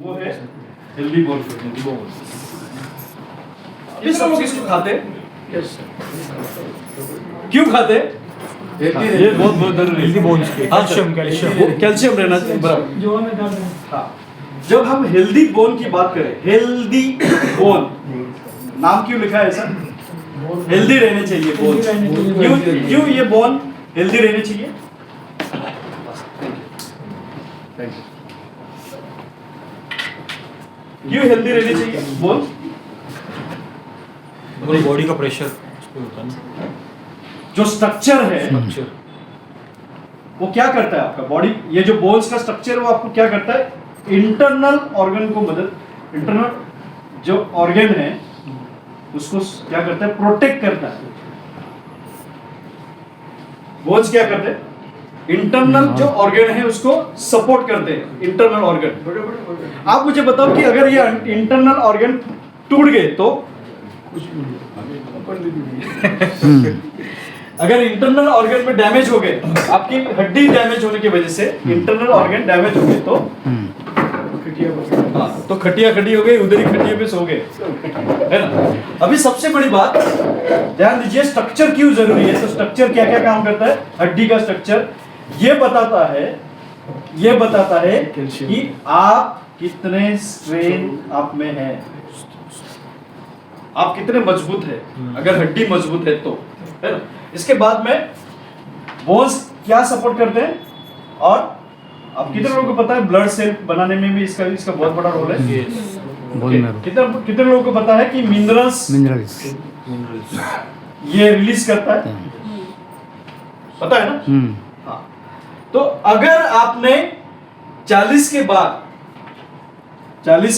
वो है healthy bone protein. अभी सब लोग इसको खाते हैं, क्यों खाते हैं? ये बहुत जरूरी हेल्दी बोन्स के कैल्शियम कैल्शियम रहना चाहिए बराबर। हाँ, जब हम हेल्दी बोन की बात करें, हेल्दी बोन नाम क्यों लिखा है सर? हेल्दी रहने चाहिए बोन। क्यों ये बोन हेल्दी रहने चाहिए? क्यों हेल्दी रहने चाहिए बोन? पूरी बॉडी का प्रेशर उस पे होता है ना, जो स्ट्रक्चर है स्ट्रक्चर वो क्या करता है आपका बॉडी, ये जो बोन्स का स्ट्रक्चर वो आपको क्या करता है? इंटरनल ऑर्गन को मदद, इंटरनल जो ऑर्गन है उसको क्या करता है? प्रोटेक्ट करता है। बोन्स क्या करते हैं? इंटरनल जो ऑर्गन है उसको सपोर्ट करते हैं, इंटरनल ऑर्गन। आप मुझे बताओ कि अगर ये इंटरनल ऑर्गन टूट गए तो अगर इंटरनल ऑर्गन में डैमेज हो गए, आपकी हड्डी डैमेज होने की वजह से इंटरनल ऑर्गन डैमेज हो गए तो हाँ, तो खटिया खटी हो गई, उधर ही खटिया पे सो गए, है ना? अभी सबसे बड़ी बात ध्यान दीजिए, स्ट्रक्चर क्यों जरूरी है? तो स्ट्रक्चर क्या क्या काम करता है? हड्डी का स्ट्रक्चर ये बताता है कि आप कितने स्ट्रेन आप में है, आप कितने मजबूत है। अगर हड्डी मजबूत है तो, है ना? इसके बाद में बोन्स क्या सपोर्ट करते हैं, और आप कितने लोगों को पता है ब्लड सेल बनाने में भी इसका बहुत बड़ा रोल है? कितने लोगों को पता है कि मिनरल्स ये रिलीज करता है? पता है ना? हाँ, तो अगर आपने 40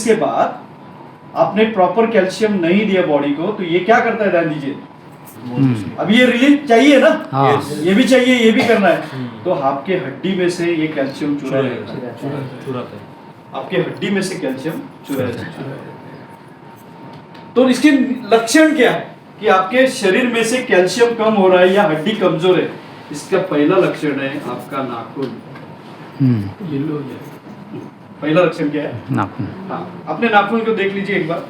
के बाद आपने प्रॉपर कैल्शियम नहीं दिया बॉडी को, तो ये क्या करता है? ध्यान दीजिए, अब ये रिलीज चाहिए ना, ये भी चाहिए, ये भी करना है, तो आपके हड्डी में से ये कैल्शियम चुराएगा, आपके हड्डी में से कैल्शियम चुराएगा। तो इसके लक्षण क्या है कि आपके शरीर में से कैल्शियम कम हो रहा है या हड्डी कमजोर है? इसका पहला लक्षण है आपका नाखून। पहला लक्षण क्या है? नाखून। हाँ, अपने नाखून को देख लीजिए एक बार।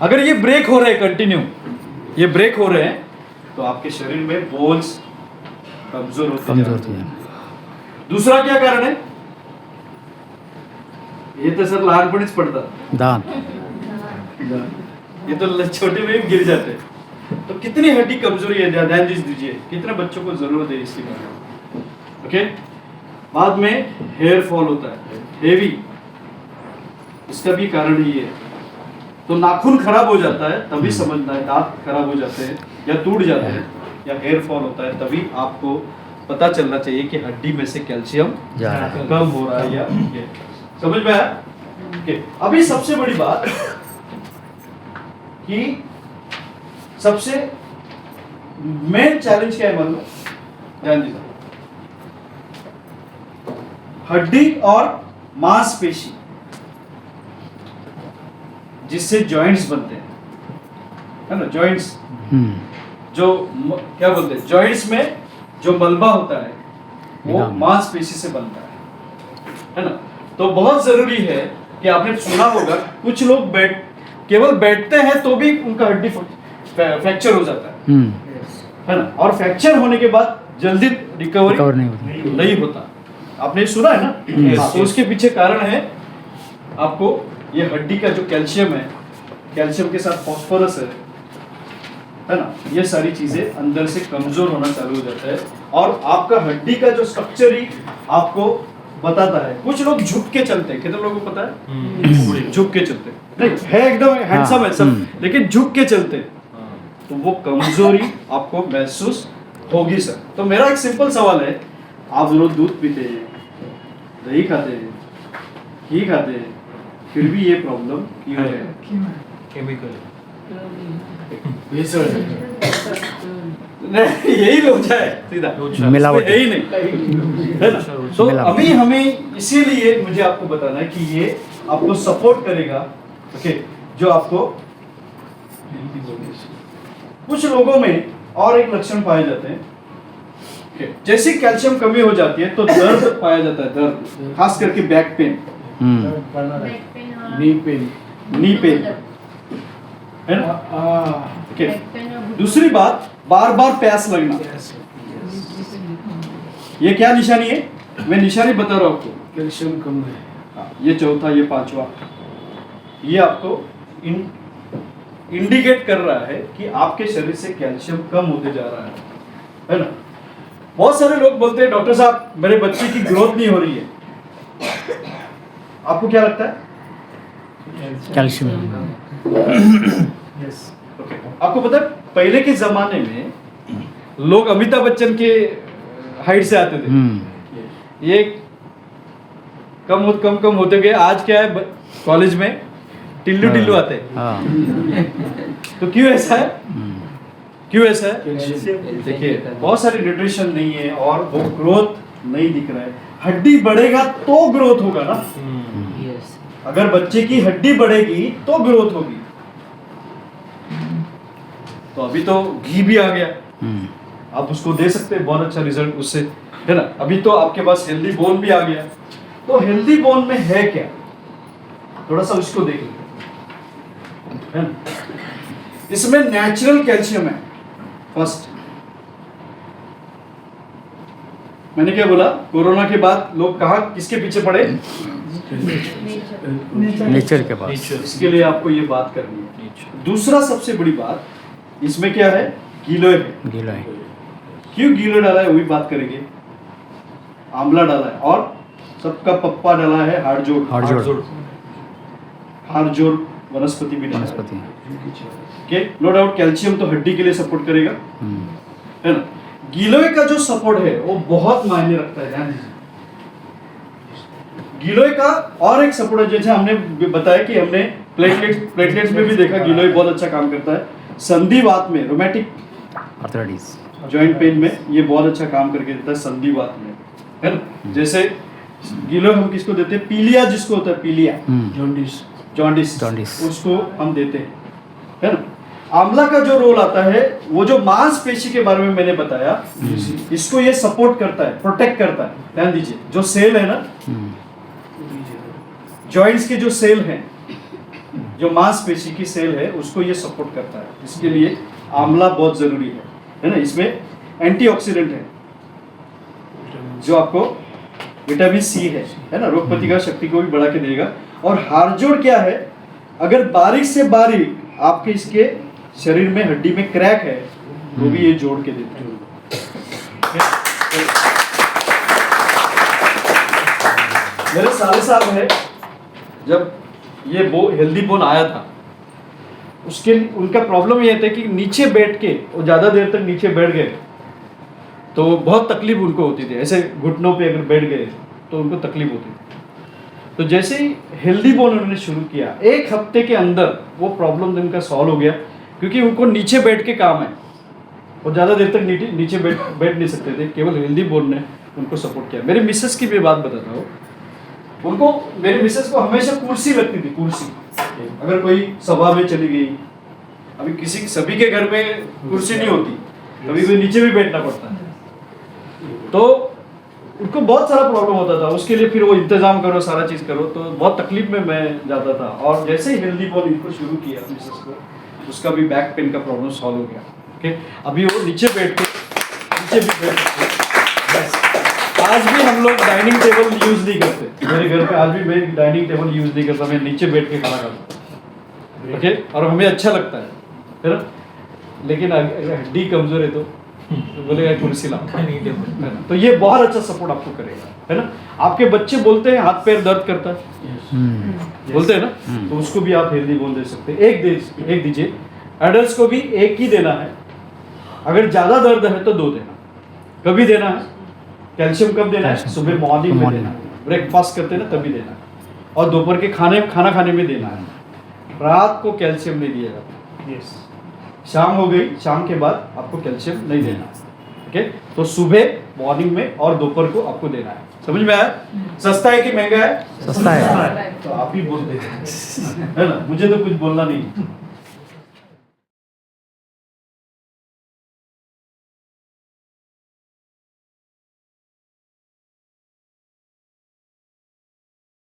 अगर ये ब्रेक हो रहे हैं, कंटिन्यू ये ब्रेक हो रहे हैं, तो आपके शरीर में बोन्स कमजोर होते हैं। दूसरा क्या कारण है? ये तो सर लहानपणीच पडतात दांत, ये तो छोटे में ही गिर जाते हैं। तो कितनी हड्डी कमजोरी है, ध्यान दीजिए, कितने बच्चों को जरूरत है इसकी। ओके, बाद में हेयर फॉल होता है, हेवी, इसका भी कारण ही है। तो नाखून खराब हो जाता है तभी समझना है, दांत खराब हो जाते हैं या टूट जाते हैं या हेयर फॉल होता है, तभी आपको पता चलना चाहिए कि हड्डी में से कैल्शियम कम हो रहा है या ये। समझ में आया? अभी सबसे बड़ी बात कि सबसे मेन चैलेंज क्या है मालूम? ध्यान दीजिए, हड्डी और मांसपेशी जिससे जॉइंट्स बनते हैं, है ना? जॉइंट्स जो क्या बोलते हैं, जॉइंट्स में जो मलबा होता है वो मांसपेशी से बनता है ना? तो बहुत जरूरी है कि आपने सुना होगा कुछ लोग केवल बैठते हैं तो भी उनका हड्डी फ्रैक्चर हो जाता है ना? और फ्रैक्चर होने के बाद जल्दी रिकवरी नहीं होता। आपने सुना है ना? तो उसके पीछे कारण है आपको ये हड्डी का जो कैल्शियम है, कैल्शियम के साथ फास्फोरस है ना? ये सारी चीजें अंदर से कमजोर होना चालू हो जाता है और आपका हड्डी का जो स्ट्रक्चर ही आपको बताता है। कुछ लोग झुक के चलते हैं, कितने लोगों को पता है? झुक के चलते नहीं है, एकदम हैंडसम है सब, लेकिन झुक के चलते, तो वो कमजोरी आपको महसूस होगी सर। तो मेरा एक सिंपल सवाल है, आप रोज दूध पीते हैं, दही खाते हैं, घी खाते हैं, फिर भी ये प्रॉब्लम क्यों है? केमिकल नहीं, यही लोचा है सीधा, मिलावट यही नहीं है ना? तो अभी हमें इसीलिए मुझे आपको बताना है कि ये आपको सपोर्ट करेगा। ओके, जो आपको कुछ लोगों में और एक लक्षण पाए जाते हैं, जैसे कैल्शियम कमी हो जाती है तो दर्द पाया जाता है, दर्द, खास करके बैक पेन। बैक पेन और नी पेन नी पेन है ना। ओके, बैक पेन और दूसरी बात, बार बार प्यास लगना। ये क्या निशानी है, मैं निशानी बता रहा हूँ आपको। कैल्शियम कम है। हाँ, ये चौथा, ये पांचवा, ये आपको इंडिकेट कर रहा है कि आपके शरीर से कैल्शियम कम होते जा रहा है ना। बहुत सारे लोग बोलते हैं डॉक्टर साहब मेरे बच्चे की ग्रोथ नहीं हो रही है, आपको क्या लगता है? कैल्शियम। यस। ओके, आपको पता है पहले के जमाने में लोग अमिताभ बच्चन के हाइट से आते थे, ये कम होते गए। आज क्या है, कॉलेज में टिल्लू टिल्लू आते हैं। हाँ। तो क्यों ऐसा है, क्यों ऐसा है? कैल्शियम। देखिए बहुत सारी न्यूट्रिशन नहीं है और वो ग्रोथ नहीं दिख रहा है। हड्डी बढ़ेगा तो ग्रोथ होगा ना, अगर बच्चे की हड्डी बढ़ेगी तो ग्रोथ होगी। तो अभी तो घी भी आ गया, आप उसको दे सकते हैं, बहुत अच्छा रिजल्ट उससे, है ना। अभी तो आपके पास हेल्दी बोन भी आ गया। तो हेल्दी बोन में है क्या, थोड़ा सा उसको देख लेते हैं, है ना। इसमें नेचुरल कैल्शियम है। फर्स्ट मैंने क्या बोला, कोरोना के बाद लोग कहाँ किसके पीछे पड़े? नेचर के पास। नेचर। इसके लिए आपको ये बात करनी है। दूसरा सबसे बड़ी बात इसमें क्या है, गिलोय है। गीला है। क्यों गिलोय डाला है वो भी बात करेंगे। आंवला डाला है और सबका पप्पा डाला है हाड़जोड़। हाड़जोड़। हाड़जोड़ वनस्पति भी डाला है। वनस्पति। ओके, नो डाउट कैल्शियम तो हड्डी के लिए सपोर्ट करेगा, है ना। गिलोय का जो सपोर्ट है वो बहुत मायने रखता है, ध्यान दीजिए। गिलोय का और एक सपोर्ट है, जैसे हमने बताया कि हमने प्लेटलेट्स में भी देखा गिलोय बहुत अच्छा काम करता है। संधिवात में, रोमैटिक आर्थराइटिस। जॉइंट पेन में ये बहुत अच्छा काम करके देता है, संधिवात में, है ना। जैसे गिलोय हम किसको देते हैं, पीलिया जिसको होता है, पीलिया जॉन्डिस। जॉन्डिस उसको हम देते हैं, है ना। आंवला का जो रोल आता है, वो जो मांसपेशी के बारे में मैंने बताया, इसको ये सपोर्ट करता है, प्रोटेक्ट करता है। ध्यान दीजिए, जो सेल है ना, जॉइंट्स के जो सेल हैं, जो मांसपेशी की सेल है, उसको ये सपोर्ट करता है। इसके लिए आंवला बहुत जरूरी है ना। इसमें एंटीऑक्सीडेंट है जो आपको विटामिन सी है ना, रोग प्रतिकार शक्ति को भी बढ़ा के देगा। और हाड़जोड़ क्या है, अगर बारीक से बारीक आपके इसके शरीर में हड्डी में क्रैक है, वो भी ये जोड़ के देता है। मेरे साले साहब है, जब ये हेल्दी बोन आया था, उसके उनका प्रॉब्लम ये था कि नीचे बैठ के वो ज़्यादा देर तक नीचे बैठ गए तो बहुत तकलीफ उनको होती थी। ऐसे घुटनों पे अगर बैठ गए तो उनको तकलीफ होती थी। तो जैसे ही हेल्दी बोन उन्होंने शुरू किया, एक हफ्ते के अंदर वो प्रॉब्लम उनका सॉल्व हो गया, क्योंकि उनको नीचे बैठ के काम है, वो ज़्यादा देर तक नीचे बैठ नहीं सकते थे। केवल हेल्दी बोन ने उनको सपोर्ट किया। मेरी मिसेस की भी बात बताता हूँ, उनको, मेरी मिसेस को हमेशा कुर्सी लगती थी, कुर्सी। अगर कोई सभा में चली गई, अभी सभी के घर में कुर्सी नहीं होती, कभी कोई नीचे भी बैठना पड़ता है, तो उनको बहुत सारा प्रॉब्लम होता था। उसके लिए फिर वो इंतजाम करो, सारा चीज़ करो, तो बहुत तकलीफ में मैं जाता था। और जैसे ही हेल्दी बोन इनको शुरू किया मिसेस को, उसका भी बैक पेन का प्रॉब्लम सॉल्व हो गया। ओके, अभी वो नीचे बैठ के आज भी हम लोग डाइनिंग टेबल यूज नहीं करते। मेरे घर पे आज भी मैं डाइनिंग टेबल यूज नहीं करता, मैं नीचे बैठ के खाना खाता हूँ। ओके, और हमें अच्छा लगता है ना। लेकिन अगर हड्डी कमजोर है तो बोलेगा कुर्सी लाओ, है ना। तो ये बहुत अच्छा सपोर्ट आपको करेगा, है ना। आपके बच्चे बोलते हैं हाथ पैर दर्द करता है, बोलते हैं ना, तो उसको भी आप हेल्दी बोन दे सकते हैं। एक दीजिए। एडल्ट्स को भी एक ही देना है, अगर ज़्यादा दर्द है तो 2 देना। कभी देना है कैल्शियम, कब देना है, सुबह मॉर्निंग में देना है, ब्रेकफास्ट करते हैं ना तभी देना है, और दोपहर के खाना खाने में देना है। रात को कैल्शियम नहीं दिया जाता। यस। शाम हो गई, शाम के बाद आपको कैल्शियम नहीं देना। ओके, तो सुबह मॉर्निंग में और दोपहर को आपको देना है। समझ में आया? सस्ता है कि महंगा है? सस्ता है। तो आप ही बोल देते हैं, है ना, मुझे तो कुछ बोलना नहीं।